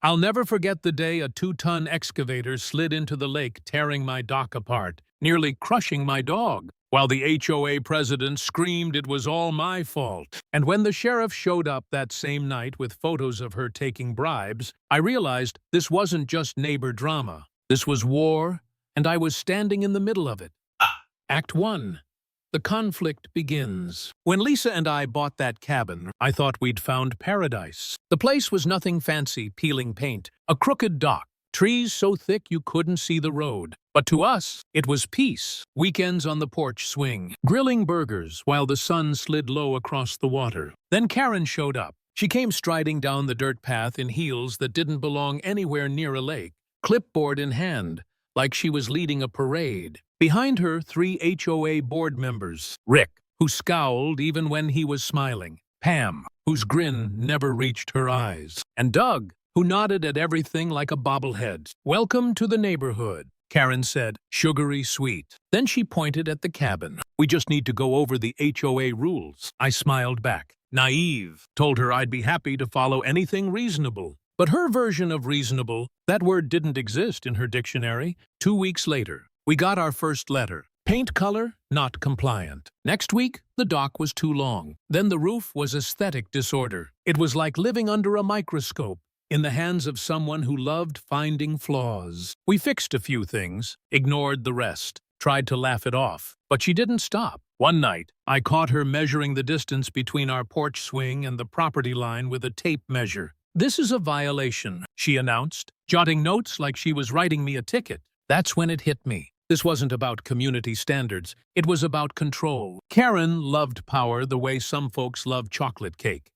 I'll never forget the day a 2-ton excavator slid into the lake, tearing my dock apart, nearly crushing my dog, while the HOA president screamed it was all my fault. And when the sheriff showed up that same night with photos of her taking bribes, I realized this wasn't just neighbor drama. This was war, and I was standing in the middle of it. Act 1. The conflict begins. When Lisa and I bought that cabin, I thought we'd found paradise. The place was nothing fancy, peeling paint, a crooked dock, trees so thick you couldn't see the road. But to us, it was peace. Weekends on the porch swing, grilling burgers while the sun slid low across the water. Then Karen showed up. She came striding down the dirt path in heels that didn't belong anywhere near a lake, clipboard in hand, like she was leading a parade. Behind her, 3 HOA board members. Rick, who scowled even when he was smiling. Pam, whose grin never reached her eyes. And Doug, who nodded at everything like a bobblehead. "Welcome to the neighborhood," Karen said, sugary sweet. Then she pointed at the cabin. "We just need to go over the HOA rules." I smiled back. Naive, told her I'd be happy to follow anything reasonable. But her version of reasonable, that word didn't exist in her dictionary. 2 weeks later, we got our first letter. Paint color, not compliant. Next week, the dock was too long. Then the roof was aesthetic disorder. It was like living under a microscope, in the hands of someone who loved finding flaws. We fixed a few things, ignored the rest, tried to laugh it off. But she didn't stop. One night, I caught her measuring the distance between our porch swing and the property line with a tape measure. "This is a violation," she announced, jotting notes like she was writing me a ticket. That's when it hit me. This wasn't about community standards. It was about control. Karen loved power the way some folks love chocolate cake.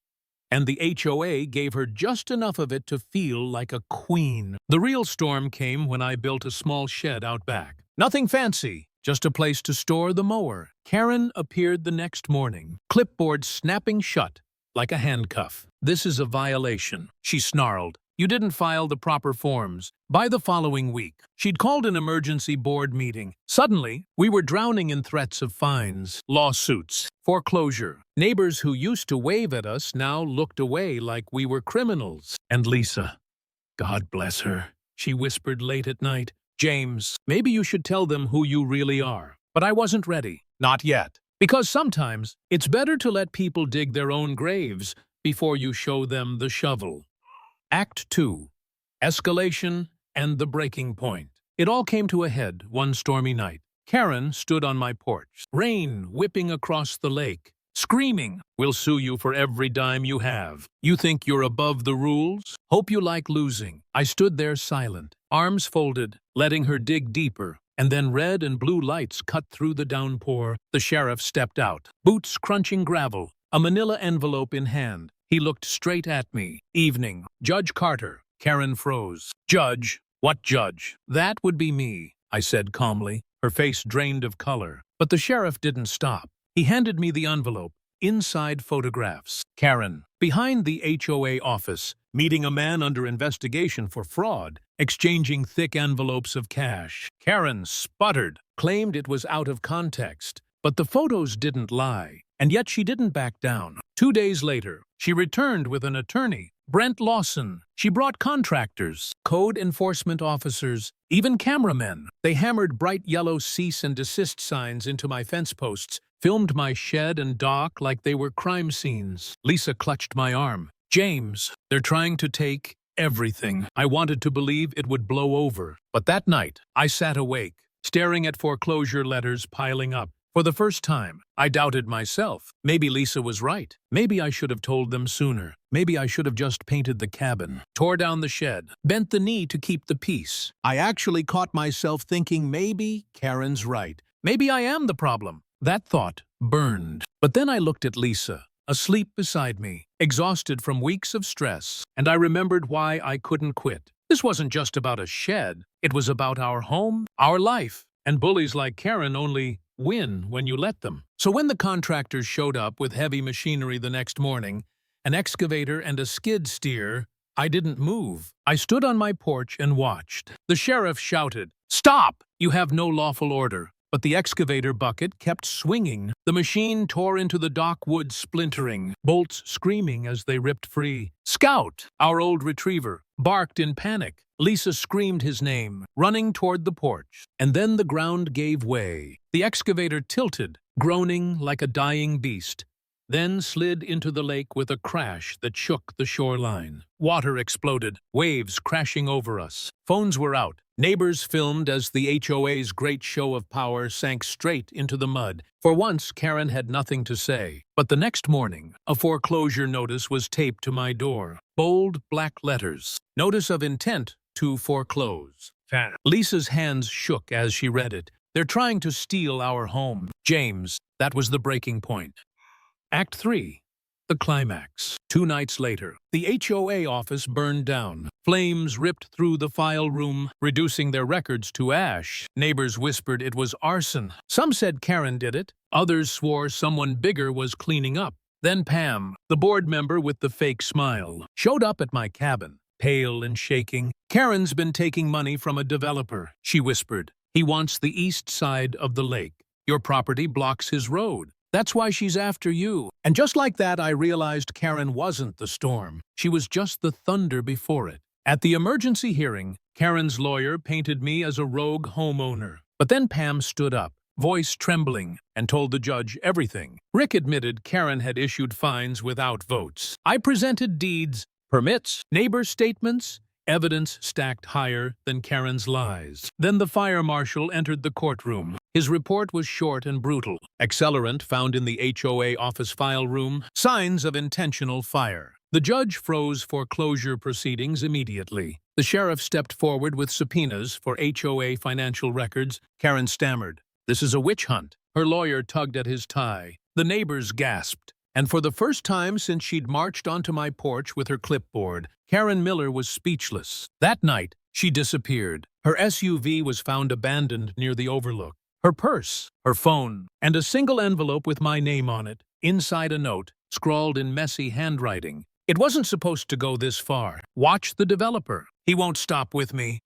And the HOA gave her just enough of it to feel like a queen. The real storm came when I built a small shed out back. Nothing fancy, just a place to store the mower. Karen appeared the next morning, clipboard snapping shut like a handcuff. "This is a violation," she snarled. "You didn't file the proper forms." By the following week, she'd called an emergency board meeting. Suddenly, we were drowning in threats of fines, lawsuits, foreclosure. Neighbors who used to wave at us now looked away like we were criminals. And Lisa, God bless her, she whispered late at night, "James, maybe you should tell them who you really are." But I wasn't ready. Not yet. Because sometimes, it's better to let people dig their own graves before you show them the shovel. Act 2. Escalation and the breaking point. It all came to a head one stormy night. Karen stood on my porch, rain whipping across the lake, screaming, "We'll sue you for every dime you have. You think you're above the rules? Hope you like losing." I stood there silent, arms folded, letting her dig deeper. And then red and blue lights cut through the downpour. The sheriff stepped out, boots crunching gravel, a manila envelope in hand. He looked straight at me. "Evening. Judge Carter." Karen froze. "Judge? What judge?" "That would be me," I said calmly, her face drained of color. But the sheriff didn't stop. He handed me the envelope. Inside photographs. Karen, behind the HOA office, meeting a man under investigation for fraud, exchanging thick envelopes of cash. Karen sputtered, claimed it was out of context. But the photos didn't lie. And yet she didn't back down. 2 days later, she returned with an attorney, Brent Lawson. She brought contractors, code enforcement officers, even cameramen. They hammered bright yellow cease and desist signs into my fence posts, filmed my shed and dock like they were crime scenes. Lisa clutched my arm. "James, they're trying to take everything." I wanted to believe it would blow over. But that night, I sat awake, staring at foreclosure letters piling up. For the first time, I doubted myself. Maybe Lisa was right. Maybe I should have told them sooner. Maybe I should have just painted the cabin, tore down the shed, bent the knee to keep the peace. I actually caught myself thinking maybe Karen's right. Maybe I am the problem. That thought burned. But then I looked at Lisa, asleep beside me, exhausted from weeks of stress, and I remembered why I couldn't quit. This wasn't just about a shed. It was about our home, our life, and bullies like Karen only win when you let them. So when the contractors showed up with heavy machinery the next morning, an excavator and a skid steer, I didn't move. I stood on my porch and watched. The sheriff shouted, "Stop! You have no lawful order." but the excavator bucket kept swinging. The machine tore into the dock wood, splintering, bolts screaming as they ripped free. Scout, our old retriever, barked in panic. Lisa screamed his name, running toward the porch. And then the ground gave way. The excavator tilted, groaning like a dying beast, then slid into the lake with a crash that shook the shoreline. Water exploded, waves crashing over us. Phones were out. Neighbors filmed as the HOA's great show of power sank straight into the mud. For once, Karen had nothing to say. But the next morning, a foreclosure notice was taped to my door. Bold black letters. Notice of intent to foreclose. Lisa's hands shook as she read it. They're trying to steal our home. James, that was the breaking point. Act 3. The climax. 2 nights later, the HOA office burned down. Flames ripped through the file room, reducing their records to ash. Neighbors whispered it was arson. Some said Karen did it. Others swore someone bigger was cleaning up. Then Pam, the board member with the fake smile, showed up at my cabin, pale and shaking. Karen's been taking money from a developer, she whispered. He wants the east side of the lake. Your property blocks his road. That's why she's after you. And just like that, I realized Karen wasn't the storm. She was just the thunder before it. At the emergency hearing, Karen's lawyer painted me as a rogue homeowner. But then Pam stood up, voice trembling, and told the judge everything. Rick admitted Karen had issued fines without votes. I presented deeds, permits, neighbor statements, evidence stacked higher than Karen's lies. Then the fire marshal entered the courtroom. His report was short and brutal. Accelerant found in the HOA office file room, signs of intentional fire. The judge froze foreclosure proceedings immediately. The sheriff stepped forward with subpoenas for HOA financial records. Karen stammered, "This is a witch hunt." Her lawyer tugged at his tie. The neighbors gasped. And for the first time since she'd marched onto my porch with her clipboard, Karen Miller was speechless. That night, she disappeared. Her SUV was found abandoned near the overlook. Her purse, her phone, and a single envelope with my name on it. Inside a note, scrawled in messy handwriting. It wasn't supposed to go this far. Watch the developer. He won't stop with me.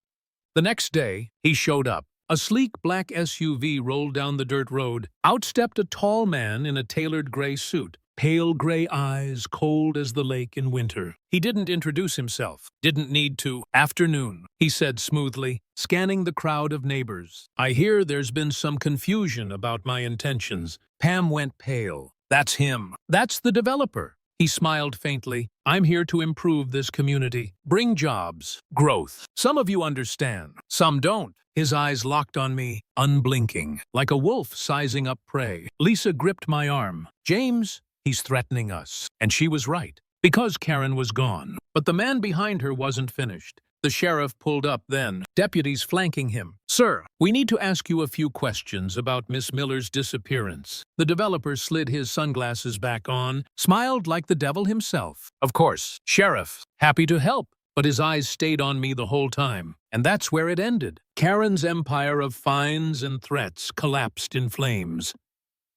The next day, he showed up. A sleek black SUV rolled down the dirt road. Out stepped a tall man in a tailored gray suit. Pale gray eyes, cold as the lake in winter. He didn't introduce himself. Didn't need to. "Afternoon," he said smoothly, scanning the crowd of neighbors. "I hear there's been some confusion about my intentions." Pam went pale. "That's him. That's the developer." He smiled faintly. "I'm here to improve this community. Bring jobs. Growth. Some of you understand. Some don't." His eyes locked on me, unblinking, like a wolf sizing up prey. Lisa gripped my arm. "James, he's threatening us." And she was right, because Karen was gone. But the man behind her wasn't finished. The sheriff pulled up then, deputies flanking him. "Sir, we need to ask you a few questions about Miss Miller's disappearance." The developer slid his sunglasses back on, smiled like the devil himself. "Of course, Sheriff, happy to help." But his eyes stayed on me the whole time. And that's where it ended. Karen's empire of fines and threats collapsed in flames.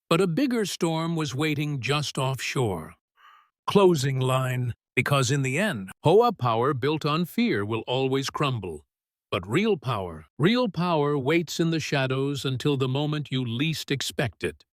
But a bigger storm was waiting just offshore. Closing line. Because in the end, HOA power built on fear will always crumble. But real power waits in the shadows until the moment you least expect it.